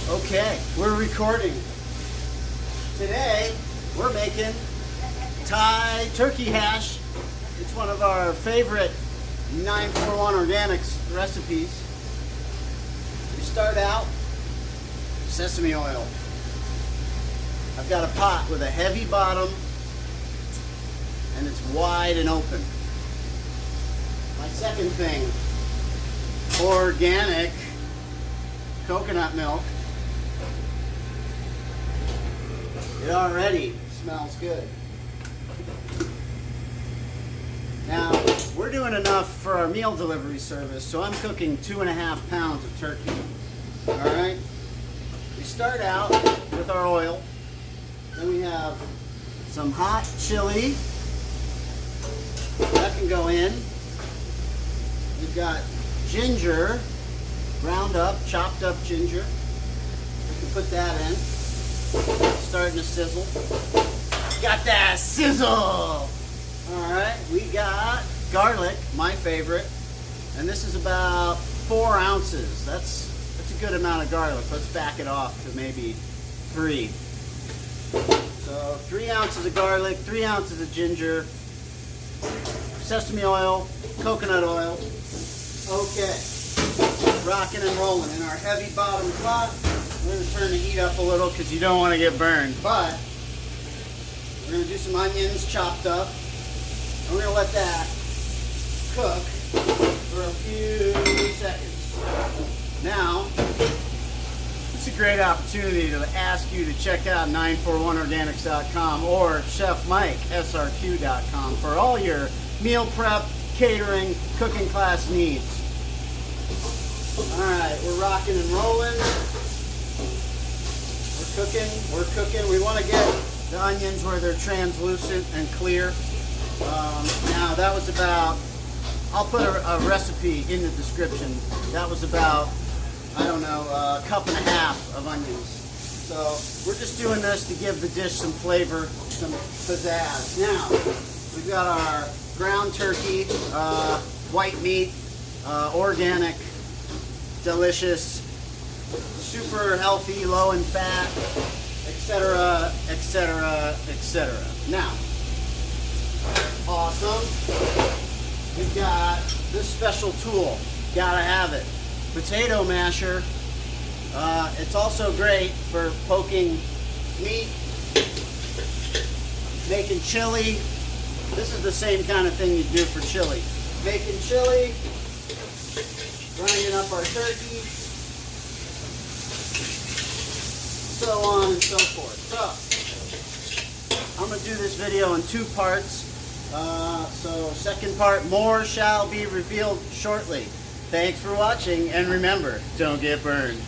Okay, we're recording. Today, we're making Thai turkey hash. It's one of our favorite 941 Organics recipes. We start out sesame oil. I've got a pot with a heavy bottom and it's wide and open. My second thing, organic coconut milk. It already smells good. Now, we're doing enough for our meal delivery service, so I'm cooking 2.5 pounds of turkey. Alright? We start out with our oil. Then we have some hot chili. That can go in. We've got ginger, ground up, chopped up ginger. We can put that in. Starting to sizzle. Got that sizzle! Alright, we got garlic, my favorite. And this is about 4 ounces. That's a good amount of garlic. Let's back it off to maybe 3. So 3 ounces of garlic, 3 ounces of ginger, sesame oil, coconut oil. Okay, rocking and rolling in our heavy bottom pot. We're going to turn the heat up a little because you don't want to get burned. But we're going to do some onions chopped up. And we're going to let that cook for a few seconds. Now, it's a great opportunity to ask you to check out 941organics.com or Chef Mike, SRQ.com for all your meal prep, catering, cooking class needs. Alright, we're rocking and rolling. We're cooking. We want to get the onions where they're translucent and clear. Now that was about, I'll put a recipe in the description. That was about, I don't know, a cup and a half of onions. So we're just doing this to give the dish some flavor, some pizzazz. Now, we've got our ground turkey, white meat, organic, delicious, super healthy, low in fat, etc., etc., etc. Now, awesome. We've got this special tool. Gotta have it. Potato masher. It's also great for poking meat, making chili. This is the same kind of thing you do for chili. Making chili, grinding up our turkey, so on and so forth. So, I'm going to do this video in 2 parts. So, second part, more shall be revealed shortly. Thanks for watching, and remember, don't get burned.